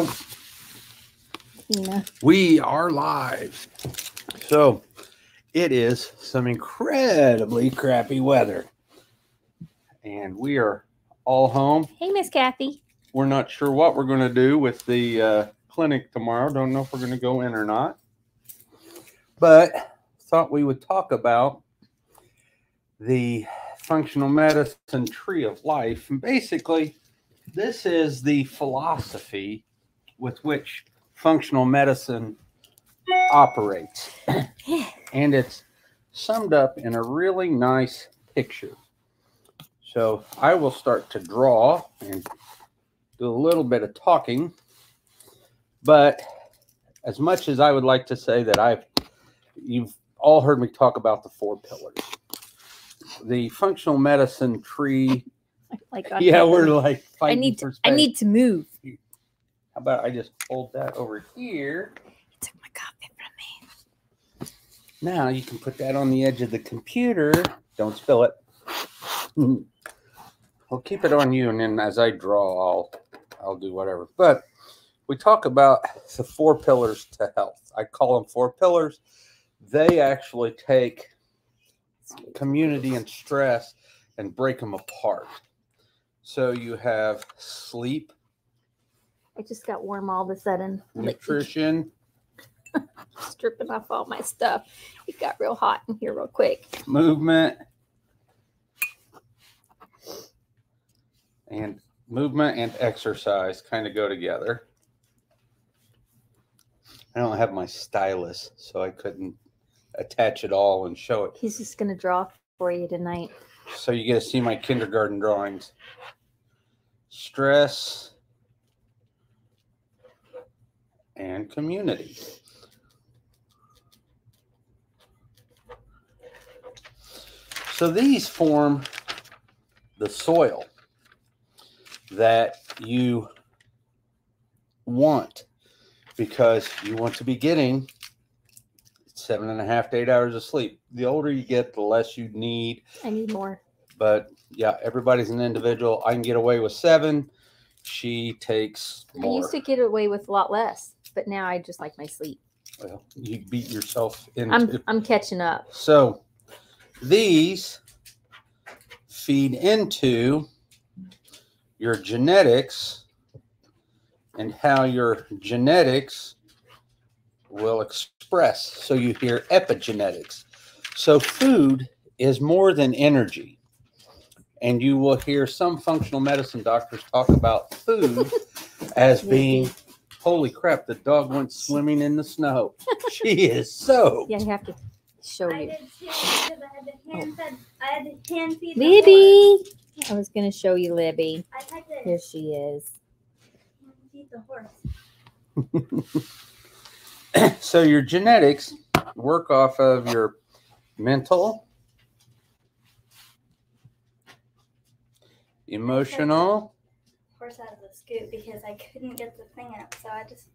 Go. We are live. So it is some incredibly crappy weather. And we are all home. Hey, Miss Kathy. We're not sure what we're going to do with the clinic tomorrow. Don't know if we're going to go in or not. But thought we would talk about the functional medicine tree of life. And basically, this is the philosophy with which functional medicine operates. And it's summed up in a really nice picture. So I will start to draw and do a little bit of talking. But as much as I would like to say that you've all heard me talk about the 4 pillars. The functional medicine tree. Yeah, we're like fighting for space. I need to move. How about I just hold that over here? You took my coffee from me. Now you can put that on the edge of the computer. Don't spill it. I'll keep it on you, and then as I draw, I'll do whatever. But we talk about the 4 pillars to health. I call them 4 pillars. They actually take community and stress and break them apart. So you have sleep. I just got warm all of a sudden. Nutrition. Stripping off all my stuff. It got real hot in here real quick. Movement. And movement and exercise kind of go together. I don't have my stylus, so I couldn't attach it all and show it. He's just going to draw for you tonight. So you get to see my kindergarten drawings. Stress and community. So these form the soil that you want, because you want to be getting 7.5 to 8 hours of sleep. The older you get, the less you need. I need more. But yeah, everybody's an individual. I can get away with 7. She takes more. I used to get away with a lot less, but now I just like my sleep. Well, you beat yourself into. I'm catching up. So these feed into your genetics and how your genetics will express. So you hear epigenetics. So food is more than energy. And you will hear some functional medicine doctors talk about food as being, holy crap, the dog went swimming in the snow. She is so. Yeah, you have to show you. I did too, because I had to hand feed Libby! I was going to show you Libby. I had to Here she is. feed the horse. So your genetics work off of your mental, emotional. Horse out of the scoop because I couldn't get the thing up, so I just.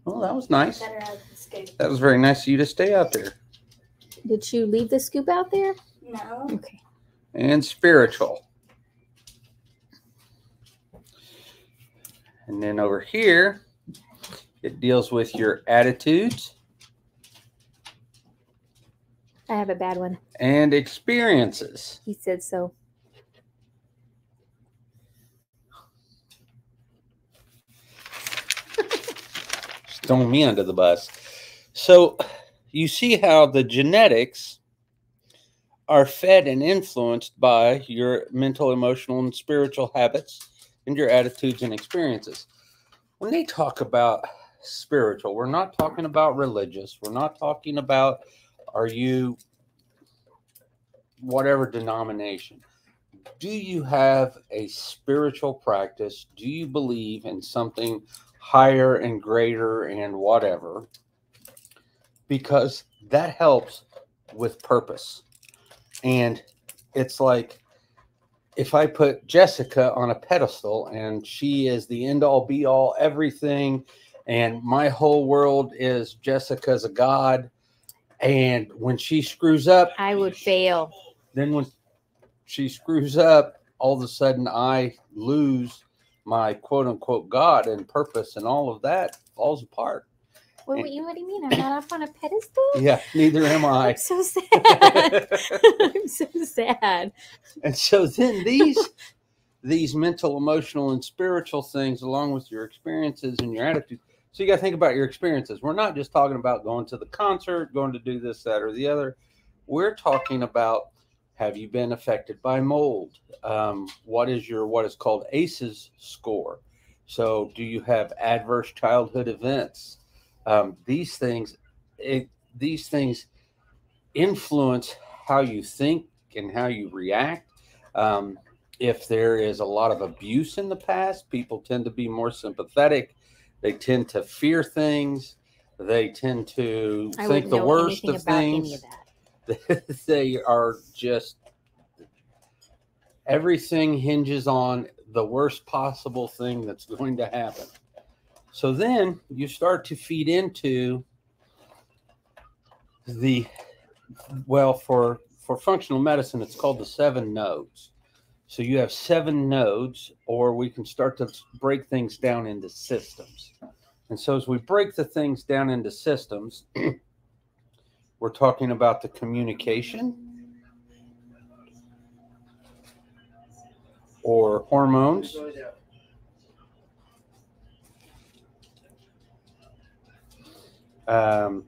Oh, that was nice. Better out of the scoop. That was very nice of you to stay out there. Did you leave the scoop out there? No. Okay. And spiritual. And then over here, it deals with your attitudes I have a bad one. and experiences. He said so. Just throwing me under the bus. So you see how the genetics are fed and influenced by your mental, emotional, and spiritual habits and your attitudes and experiences. When they talk about spiritual, we're not talking about religious. We're not talking about, are you whatever denomination? Do you have a spiritual practice? Do you believe in something higher and greater and whatever? Because that helps with purpose. And it's like, if I put Jessica on a pedestal and she is the end all be all everything, and my whole world is Jessica's a god, and when she screws up, I would fail. then when she screws up, all of a sudden I lose my quote unquote God and purpose and all of that falls apart. What do you mean? I'm not up on a pedestal? Yeah, neither am I. I'm so sad. I'm so sad. And so then these mental, emotional, and spiritual things, along with your experiences and your attitude. So you got to think about your experiences. We're not just talking about going to the concert, going to do this, that, or the other. We're talking about, have you been affected by mold? What is your what is called ACEs score? So do you have adverse childhood events? These things influence how you think and how you react. If there is a lot of abuse in the past, people tend to be more sympathetic. They tend to fear things. They tend to think the worst of things. They are just, everything hinges on the worst possible thing that's going to happen. So then you start to feed into for functional medicine, it's called the 7 nodes. So you have 7 nodes, or we can start to break things down into systems. And so as we break the things down into systems, we're talking about the communication or hormones.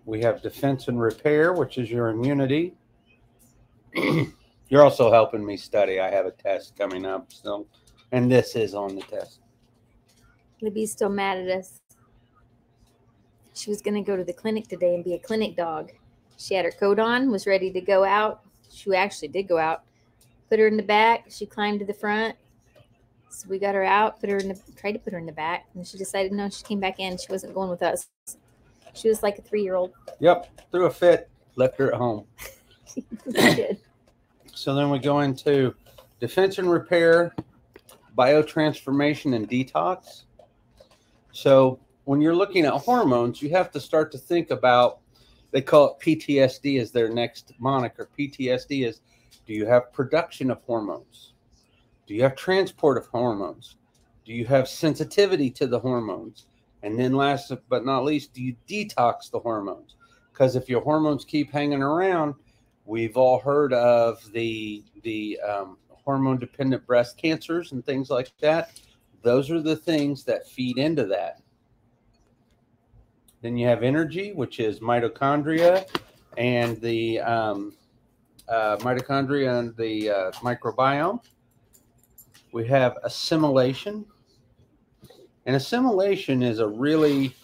We have defense and repair, which is your immunity. You're also helping me study. I have a test coming up, and this is on the test. Libby's still mad at us. She was going to go to the clinic today and be a clinic dog. She had her coat on, was ready to go out. She actually did go out. Put her in the back. She climbed to the front. So we got her out, tried to put her in the back, and she decided no, she came back in. She wasn't going with us. She was like a 3-year-old. Yep, threw a fit, left her at home. She did. So then we go into defense and repair, biotransformation, and detox. So when you're looking at hormones, you have to start to think about, they call it PTSD as their next moniker. PTSD is, do you have production of hormones? Do you have transport of hormones? Do you have sensitivity to the hormones? And then last but not least, do you detox the hormones? Because if your hormones keep hanging around, we've all heard of the hormone-dependent breast cancers and things like that. Those are the things that feed into that. Then you have energy, which is mitochondria and the microbiome. We have assimilation. And assimilation is a really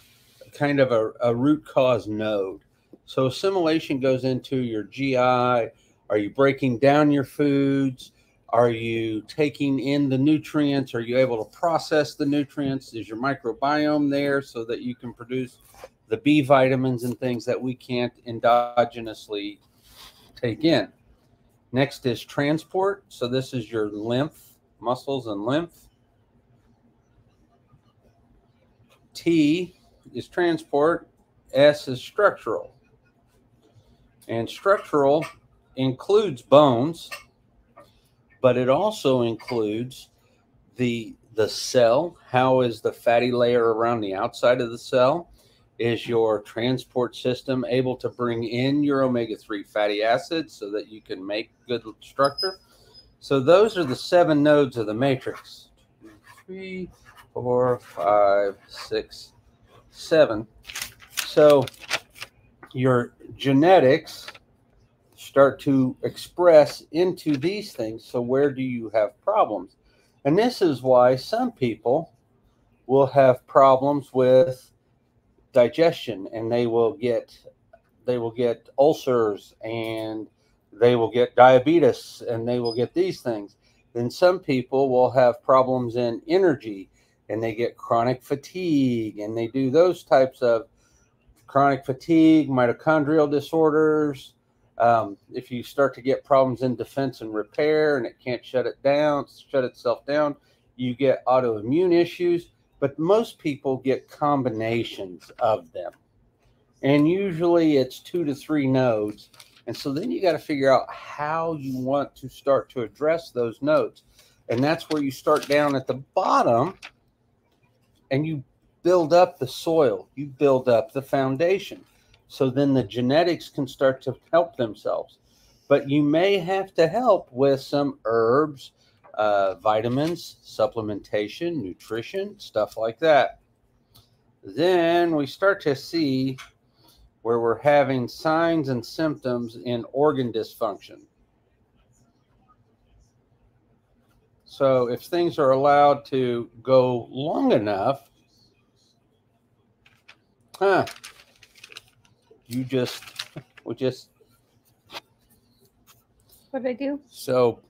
kind of a root cause node. So assimilation goes into your GI. Are you breaking down your foods? Are you taking in the nutrients? Are you able to process the nutrients? Is your microbiome there so that you can produce the B vitamins and things that we can't endogenously take in? Next is transport. So this is your lymph, muscles and lymph. T is transport. S is structural. And structural includes bones, but it also includes the cell. How is the fatty layer around the outside of the cell? Is your transport system able to bring in your omega-3 fatty acids so that you can make good structure? So those are the 7 nodes of the matrix. 2, 3, 4, 5, 6, 7. So your genetics start to express into these things. So where do you have problems? And this is why some people will have problems with digestion, and they will get ulcers, and they will get diabetes, and they will get these things. Then some people will have problems in energy, and they get chronic fatigue, and they do those types of chronic fatigue, mitochondrial disorders. If you start to get problems in defense and repair, and it can't shut itself down, you get autoimmune issues. But most people get combinations of them. And usually it's 2 to 3 nodes. And so then you got to figure out how you want to start to address those nodes. And that's where you start down at the bottom and you build up the soil, you build up the foundation. So then the genetics can start to help themselves. But you may have to help with some herbs, vitamins, supplementation, nutrition, stuff like that. Then we start to see where we're having signs and symptoms in organ dysfunction. So if things are allowed to go long enough, we just, What did I do? so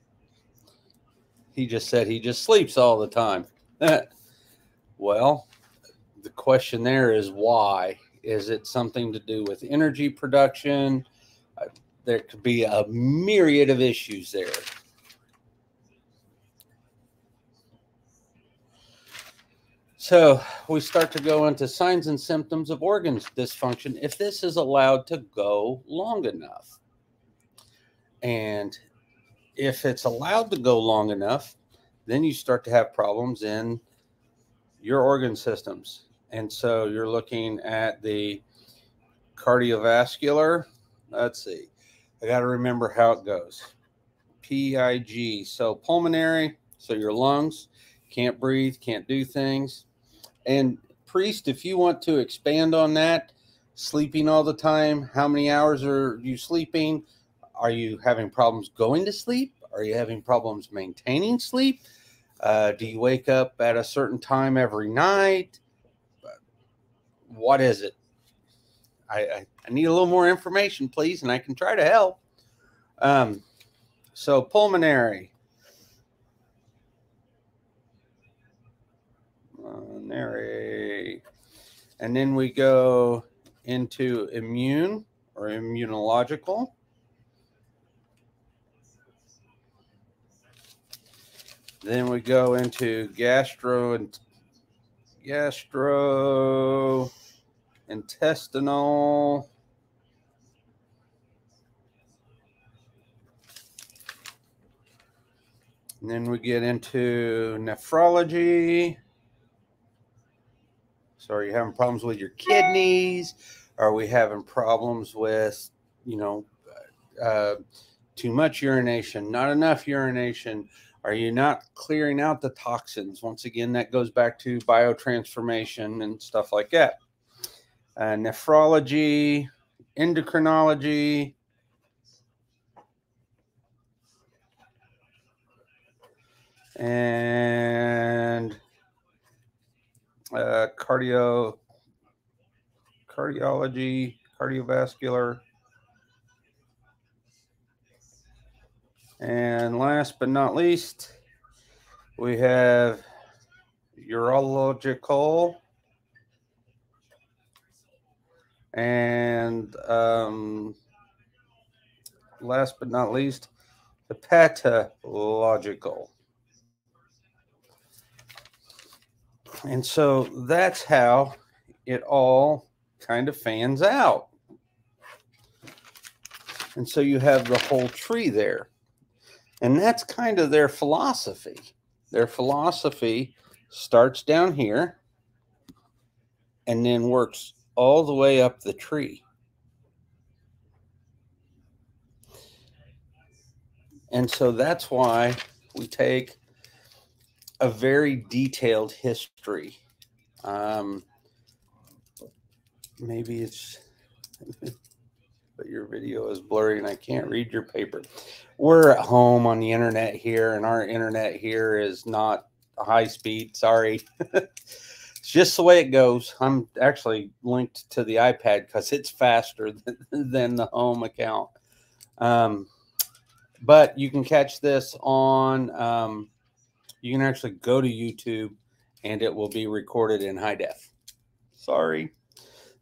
he just said he just sleeps all the time. Well, the question there is why? Is it something to do with energy production? There could be a myriad of issues there. So we start to go into signs and symptoms of organ dysfunction if this is allowed to go long enough. And if it's allowed to go long enough, then you start to have problems in your organ systems. And so you're looking at the cardiovascular. Let's see. I got to remember how it goes. PIG. So pulmonary, so your lungs, can't breathe, can't do things. And priest, if you want to expand on that, sleeping all the time, how many hours are you sleeping? Are you having problems going to sleep? Are you having problems maintaining sleep? Do you wake up at a certain time every night? What is it? I need a little more information, please, and I can try to help. So pulmonary. And then we go into immune or immunological. Then we go into gastrointestinal. And then we get into nephrology. So are you having problems with your kidneys? Are we having problems with, too much urination, not enough urination? Are you not clearing out the toxins? Once again, that goes back to biotransformation and stuff like that. Nephrology, endocrinology, and cardiology, cardiovascular. And last but not least, we have urological and last but not least, hepatological. And so that's how it all kind of fans out. And so you have the whole tree there. And that's kind of their philosophy. Their philosophy starts down here and then works all the way up the tree. And so that's why we take a very detailed history. Maybe it's, but your video is blurry and I can't read your paper. We're at home on the internet here, and our internet here is not high speed. Sorry. It's just the way it goes. I'm actually linked to the iPad because it's faster than the home account. But you can catch this on, you can actually go to YouTube and it will be recorded in high def. Sorry.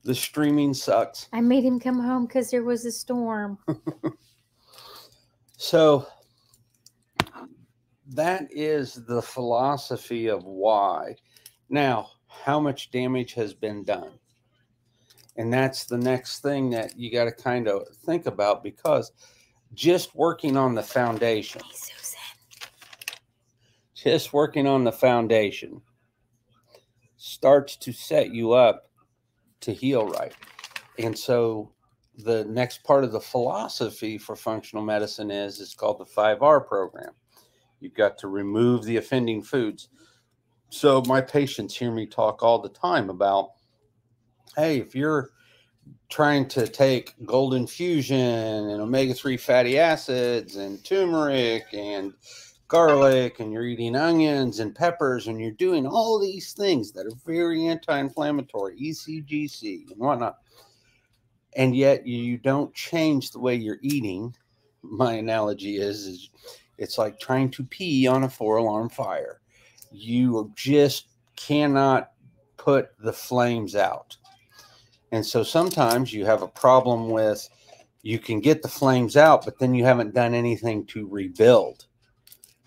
The streaming sucks. I made him come home because there was a storm. So that is the philosophy of why. Now, how much damage has been done? And that's the next thing that you got to kind of think about, because just working on the foundation. Hey, Susan. Just working on the foundation. starts to set you up to heal right. And so the next part of the philosophy for functional medicine is it's called the 5R program. You've got to remove the offending foods. So my patients hear me talk all the time about, hey, if you're trying to take golden fusion and omega-3 fatty acids and turmeric and garlic, and you're eating onions and peppers, and you're doing all these things that are very anti-inflammatory, ECGC and whatnot, and yet you don't change the way you're eating, my analogy is it's like trying to pee on a 4-alarm fire. You just cannot put the flames out. And so sometimes you have a problem with, you can get the flames out, but then you haven't done anything to rebuild.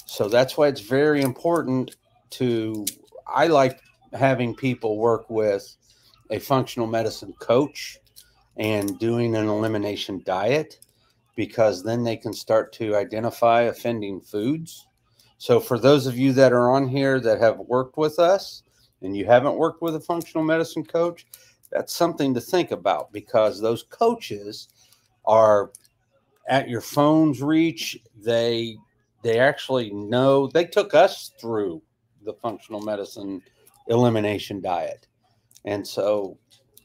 So that's why it's very important I like having people work with a functional medicine coach and doing an elimination diet, because then they can start to identify offending foods. So for those of you that are on here that have worked with us and you haven't worked with a functional medicine coach, that's something to think about, because those coaches are at your phone's reach. They actually know. They took us through the functional medicine elimination diet. And so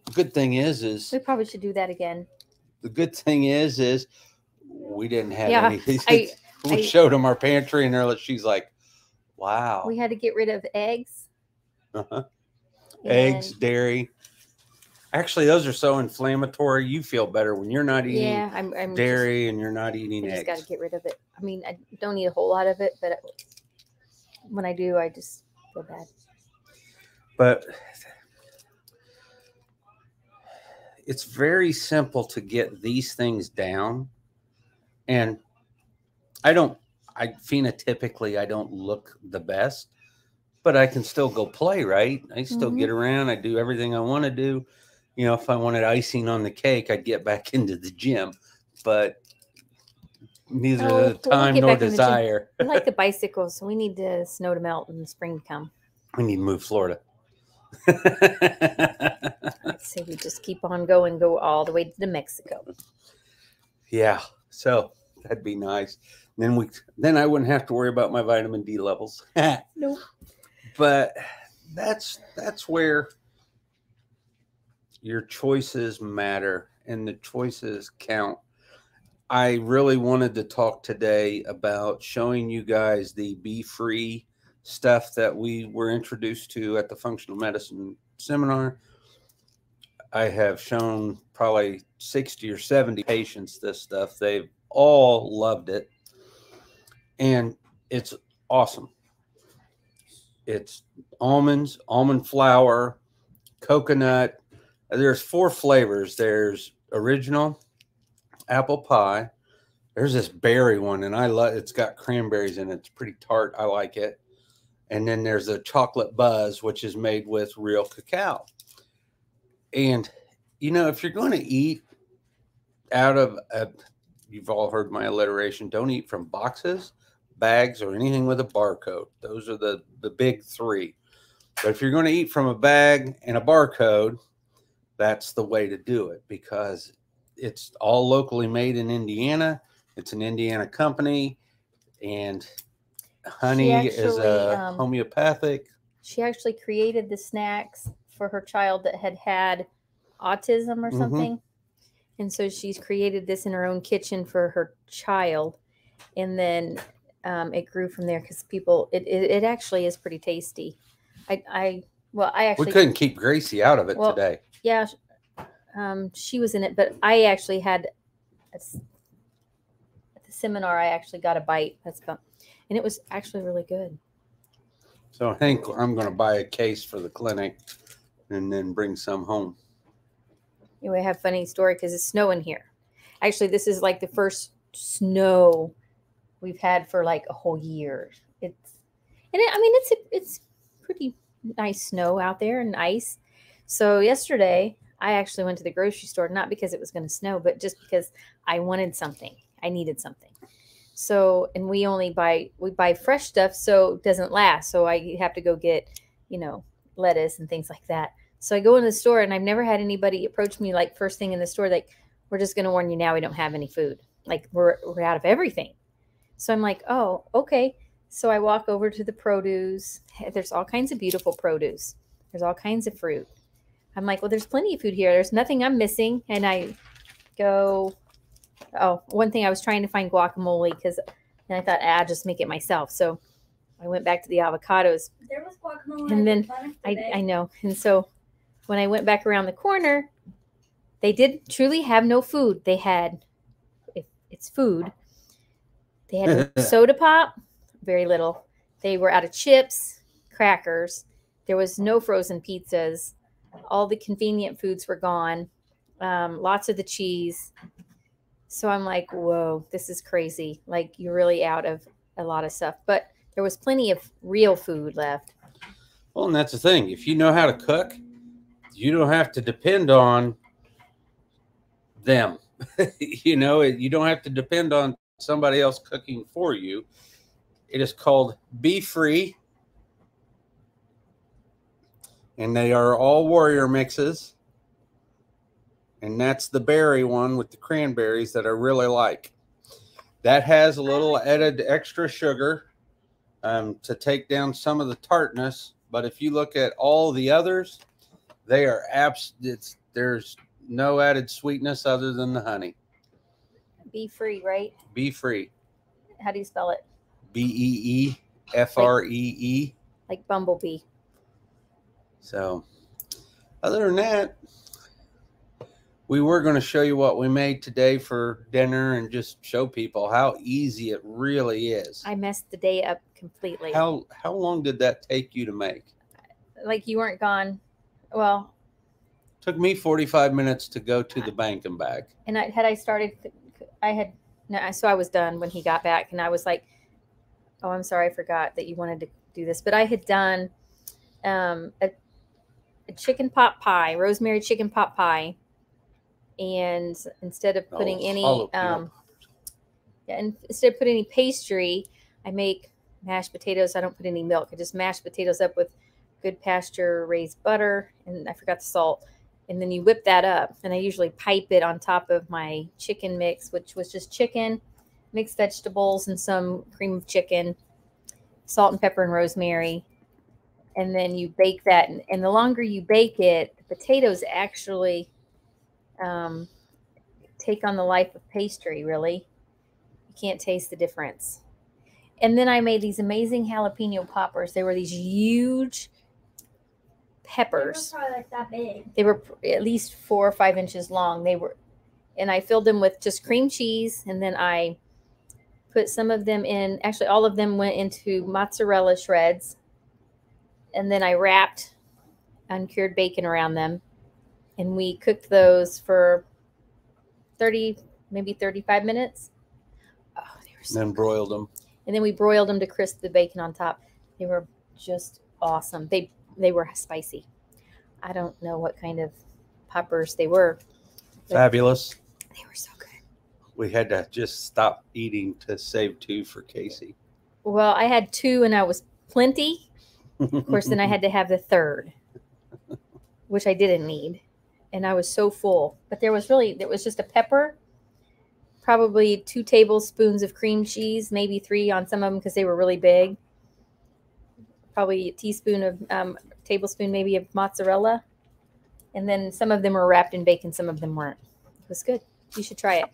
the good thing is We probably should do that again. the good thing is we didn't have Yeah, anything. We showed them our pantry, and she's like, wow. We had to get rid of eggs. Uh-huh. Eggs, dairy. Actually, those are so inflammatory. You feel better when you're not eating I'm dairy and you're not eating eggs. I just got to get rid of it. I mean, I don't eat a whole lot of it, but when I do, I just feel bad. But it's very simple to get these things down. And phenotypically, I don't look the best, but I can still go play, right? I still get around. I do everything I want to do. You know, if I wanted icing on the cake, I'd get back into the gym, but neither the time nor desire. I like the bicycles, so we need the snow to melt and the spring to come. We need to move Florida. I'd say we just keep on going, go all the way to Mexico. Yeah, so that'd be nice. Then I wouldn't have to worry about my vitamin D levels. Nope. But that's where your choices matter and the choices count. I really wanted to talk today about showing you guys the Be Free stuff that we were introduced to at the functional medicine seminar. I have shown probably 60 or 70 patients this stuff. They've all loved it. And it's awesome. It's almonds, almond flour, coconut. There's 4 flavors. There's original, apple pie. There's this berry one, and I love it. It's got cranberries in it. It's pretty tart. I like it. And then there's a chocolate buzz, which is made with real cacao. And, you know, if you're going to eat out of you've all heard my alliteration, don't eat from boxes, bags, or anything with a barcode. Those are the big 3. But if you're going to eat from a bag and a barcode, that's the way to do it, because it's all locally made in Indiana. It's an Indiana company, and honey is a homeopathic. She actually created the snacks for her child that had autism or something. And so she's created this in her own kitchen for her child. And then it grew from there, because it actually is pretty tasty. We couldn't keep Gracie out of it today. Yeah. She was in it, but I actually had at the seminar, I actually got a bite. And it was actually really good. So I think I'm going to buy a case for the clinic and then bring some home. Anyway, I have a funny story because it's snowing here. Actually, this is like the first snow we've had for like a whole year. It's pretty nice snow out there and ice. So yesterday I actually went to the grocery store, not because it was going to snow, but just because I wanted something. I needed something. So, and we buy fresh stuff, so it doesn't last. So I have to go get, lettuce and things like that. So I go in the store, and I've never had anybody approach me like first thing in the store, like, we're just going to warn you now, we don't have any food. Like we're out of everything. So I'm like, oh, okay. So I walk over to the produce. There's all kinds of beautiful produce. There's all kinds of fruit. I'm like, well, there's plenty of food here. There's nothing I'm missing. And I go, oh, one thing, I was trying to find guacamole because then I thought, I'll just make it myself. So I went back to the avocados. There was guacamole. And then I know. And so when I went back around the corner, they did truly have no food. They had, if it's food, they had soda pop, very little. They were out of chips, crackers. There was no frozen pizzas. All the convenient foods were gone. Lots of the cheese. So I'm like, whoa, this is crazy. Like, you're really out of a lot of stuff. But there was plenty of real food left. Well, and that's the thing. If you know how to cook, you don't have to depend on them. You know, you don't have to depend on somebody else cooking for you. It is called Be Free. And they are all warrior mixes. And that's the berry one with the cranberries that I really like. That has a little added extra sugar to take down some of the tartness. But if you look at all the others, they are there's no added sweetness other than the honey. Be Free, right? Be Free. How do you spell it? Beefree. Like bumblebee. So, other than that, we were going to show you what we made today for dinner and just show people how easy it really is. I messed the day up completely. How long did that take you to make? Like, you weren't gone. Well, took me 45 minutes to go to the bank and back. And so I was done when he got back, and I was like, oh, I'm sorry, I forgot that you wanted to do this. But I had done a chicken pot pie, rosemary chicken pot pie. And instead of putting instead of putting any pastry, I make mashed potatoes. I don't put any milk. I just mash potatoes up with good pasture raised butter, and I forgot the salt. And then you whip that up, and I usually pipe it on top of my chicken mix, which was just chicken, mixed vegetables, and some cream of chicken, salt and pepper and rosemary. And then you bake that, and the longer you bake it, the potatoes actually take on the life of pastry, really. You can't taste the difference. And then I made these amazing jalapeno poppers. They were these huge peppers. They were probably like that big. They were at least 4 or 5 inches long. And I filled them with just cream cheese, and then I put some of them in, actually all of them went into mozzarella shreds, and then I wrapped uncured bacon around them. And we cooked those for 30, maybe 35 minutes. Oh, they were so then broiled them. And then we broiled them to crisp the bacon on top. They were just awesome. They were spicy. I don't know what kind of poppers they were. Fabulous. They were so good. We had to just stop eating to save 2 for Casey. Well, I had 2 and I was plenty. Of course, then I had to have the third, which I didn't need. And I was so full. But there was just a pepper, probably 2 tablespoons of cream cheese, maybe 3 on some of them because they were really big. Probably a tablespoon maybe of mozzarella. And then some of them were wrapped in bacon, some of them weren't. It was good. You should try it.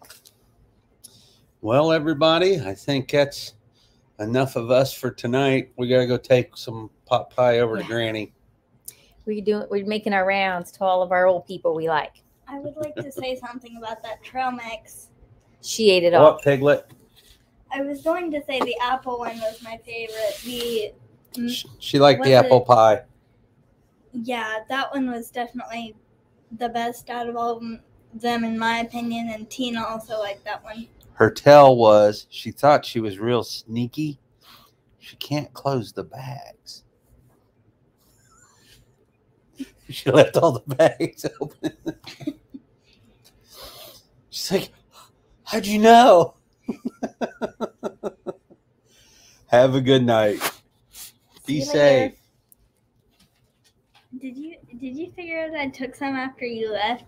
Well, everybody, I think that's enough of us for tonight. We got to go take some pot pie over to Granny. We're making our rounds to all of our old people we like. I would like to say something about that trail mix. She ate it all. What, Piglet? I was going to say the apple one was my favorite. She liked the apple pie. Yeah, that one was definitely the best out of all of them, in my opinion. And Tina also liked that one. Her tell was she thought she was real sneaky. She can't close the bags. She left all the bags open. She's like, how'd you know? Have a good night. Be safe. Did you figure out I took some after you left?